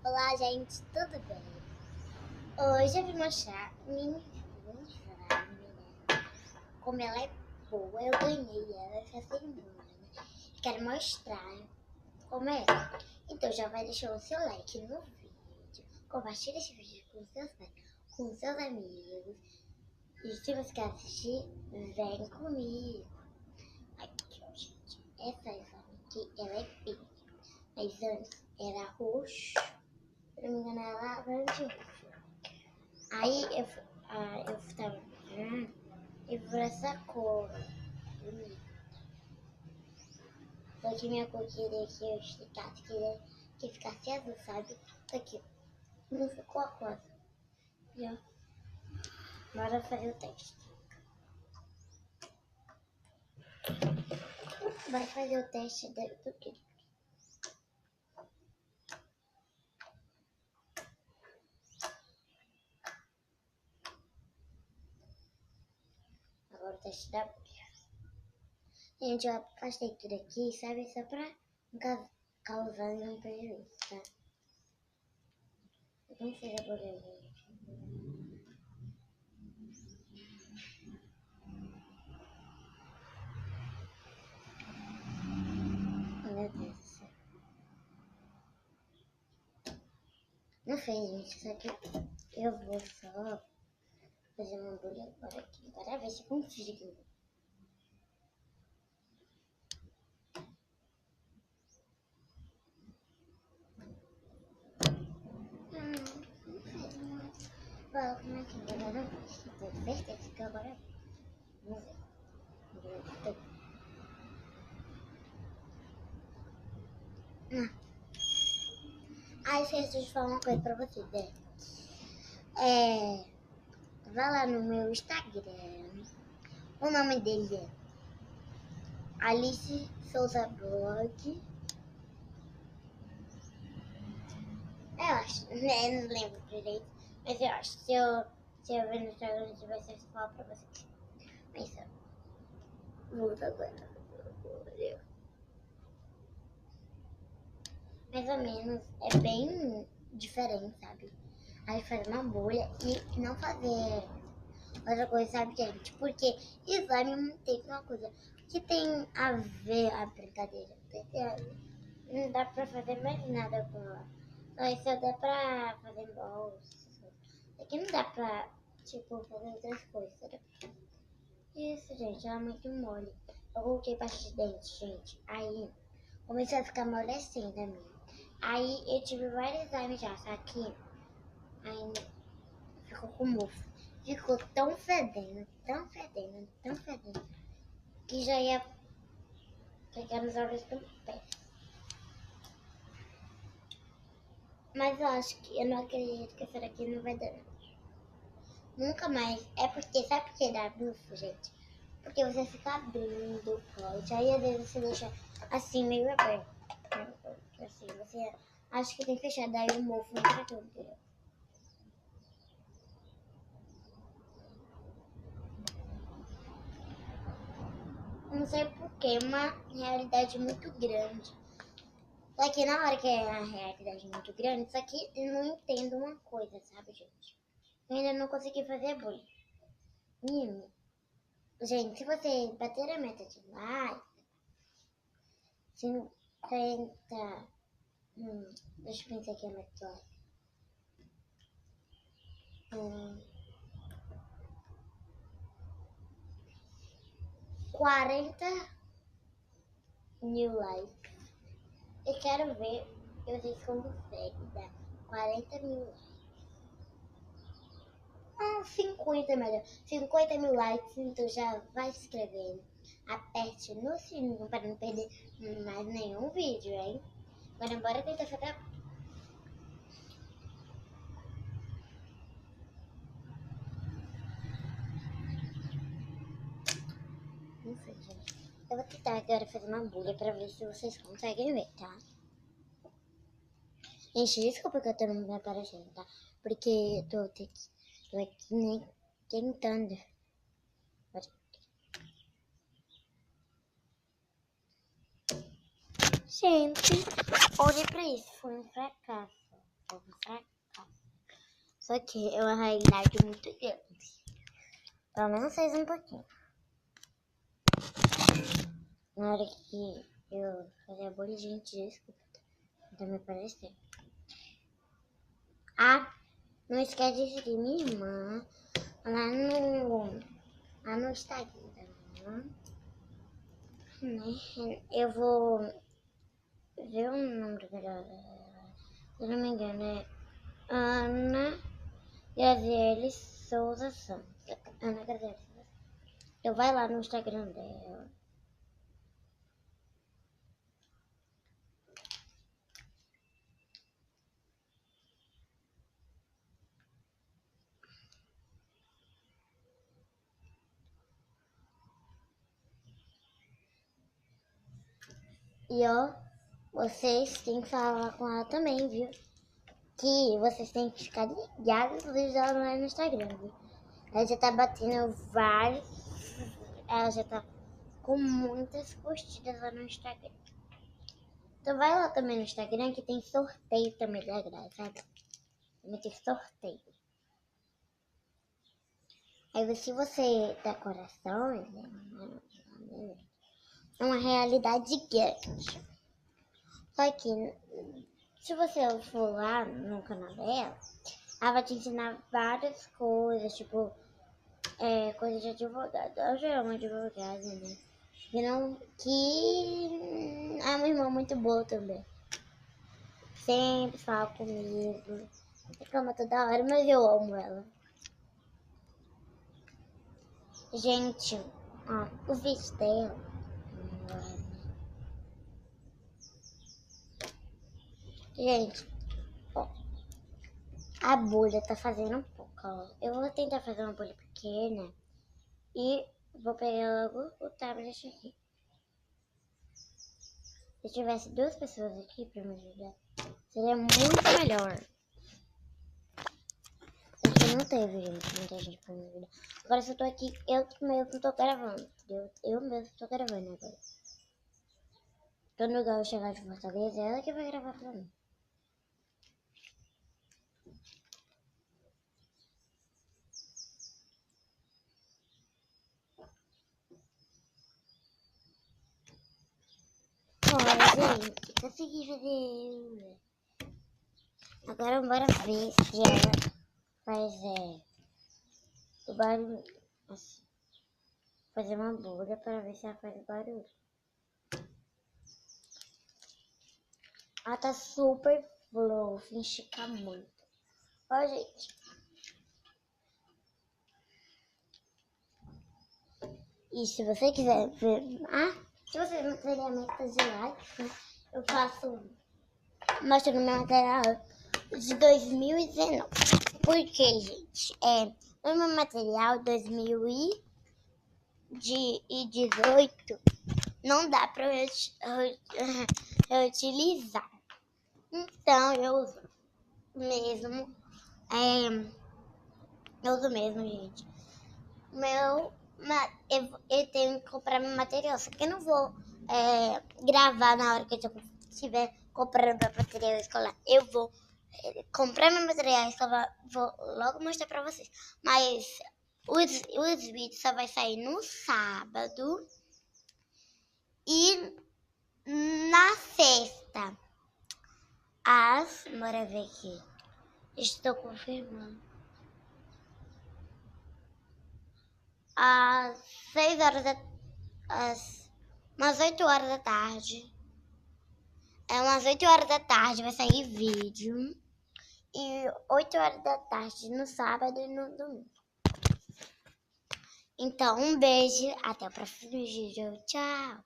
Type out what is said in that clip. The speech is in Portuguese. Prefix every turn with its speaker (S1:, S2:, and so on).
S1: Olá, gente, tudo bem? Hoje eu vim mostrar minha slime, como ela é boa. Eu ganhei ela essa semana. Quero mostrar como é. Então já vai deixar o seu like no vídeo. Compartilha esse vídeo com seus amigos. E se você quer assistir, vem comigo. Aqui, ó, gente. Essa slime aqui, ela é pink. Mas antes era roxo. Se não me engano, era laranja. Aí eu tava vendo e por essa cor bonita. Só que minha cor queria que eu esticasse, queria que ficasse azul, sabe? Tá aqui, não ficou a cor. E ó, bora fazer o teste. Bora fazer o teste do que? Agora o teste da bolha. Gente, eu afastei tudo aqui, sabe? Só pra não causar nenhum prejuízo, tá? Vamos fazer a bolha, gente. Meu Deus do céu. Não fez, gente, só que eu vou só fazer uma bolha agora aqui, para ver se consigo. Não fez, não. Bom, como é que agora não fiz? Tenho certeza que agora vamos ver. Aí, deixa eu falar uma coisa pra vocês, né? Vai lá no meu Instagram. O nome dele é Alice Souza Blog. Eu acho, né? Não lembro direito. Mas eu acho. Se eu ver no Instagram, eu vai ser falar pra vocês. Mas volta agora. Mais ou menos. É bem diferente, sabe? Aí fazer uma bolha e não fazer outra coisa, sabe, gente? Porque slime tem uma coisa que tem a ver a brincadeira. Não dá pra fazer mais nada com ela. Só isso dá pra fazer bolsa. Aqui não dá pra, tipo, fazer outras coisas. Sabe? Isso, gente, ela é muito mole. Eu coloquei pasta de dente, gente. Aí começou a ficar mole assim da minha. Aí eu tive vários slime já, só que aí ficou com mofo. Ficou tão fedendo, que já ia pegar nos olhos do pé. Mas eu acho que, eu não acredito que essa daqui não vai dar. Nunca mais. É porque, sabe por que dá bufo, gente? Porque você fica abrindo o pote, aí às vezes você deixa assim, meio aberto. Assim, você acha que tem fechado, aí o mofo entra tudo, entendeu? Não sei porquê, uma realidade muito grande. Só que na hora que é a realidade muito grande, só que eu não entendo uma coisa, sabe, gente? Eu ainda não consegui fazer bolha. Menino, gente, se você bater a meta de like, 50. Deixa eu pensar aqui a meta de like. 40.000 likes. Eu quero ver vocês conseguem dar 40.000 likes. 50 melhor. 50.000 likes, então já vai se inscrevendo. Aperte no sininho para não perder mais nenhum vídeo, hein? Agora bora tentar fazer. Não sei, gente. Eu vou tentar agora fazer uma bolha para ver se vocês conseguem ver, tá? Gente, desculpa que eu tô não aparecendo, tá? Porque eu tô aqui nem tentando. Gente, olha pra isso, foi um fracasso. Só que é uma realidade muito grande. Pelo menos faz um pouquinho. Na hora que eu fazer a bolha, gente, desculpa. Tá me parecendo. Ah, não esquece de seguir minha irmã lá no Instagram. Né? Eu vou ver o número dela. Se não me engano, é Ana Graziele Souza Santos. Ana Graziele Souza. Eu vai lá no Instagram dela. E ó, vocês têm que falar com ela também, viu? Que vocês têm que ficar ligados nos vídeos dela lá no Instagram, viu? Ela já tá batendo vários. Ela já tá com muitas curtidas lá no Instagram. Então vai lá também no Instagram que tem sorteio também da Graça, sabe? Também tem sorteio. Aí se você dá corações, é uma realidade grande. Só que se você for lá no canal dela, ela vai te ensinar várias coisas, tipo, coisa de advogado. Eu já amo advogada, né? Que é uma irmã muito boa também. Sempre fala comigo. Reclama toda hora, mas eu amo ela. Gente, ó, o vídeo dela. Gente, ó, a bolha tá fazendo um pouco, ó. Eu vou tentar fazer uma bolha pequena e vou pegar logo o tablet aqui. Se tivesse duas pessoas aqui pra me ajudar, seria muito melhor. Porque não teve, gente, muita gente pra me ajudar. Agora se eu tô aqui, eu mesmo tô gravando, entendeu? Eu mesmo tô gravando agora. Quando o Gal chegar de Fortaleza, é ela que vai gravar pra mim. Olha, gente, consegui fazer. Agora bora ver se ela faz o barulho. Assim, fazer uma bolha para ver se ela faz barulho. Ela tá super fluff, estica muito. Ó, gente. E se você quiser ver. Se você não querer metas de likes, né? Eu faço. Mostrando meu material de 2019. Porque, gente, no meu material 2018 não dá pra reutilizar. Então eu uso mesmo. Eu uso mesmo, gente. Eu tenho que comprar meu material. Só que eu não vou gravar na hora que eu estiver comprando meu material escolar. Eu vou comprar meu material escolar. Vou logo mostrar pra vocês. Mas os vídeos só vai sair no sábado e na sexta. Bora ver aqui. Estou confirmando. Às 6 horas umas 8 horas da tarde. Umas 8 horas da tarde vai sair vídeo. E 8 horas da tarde no sábado e no domingo. Então, um beijo. Até o próximo vídeo. Tchau.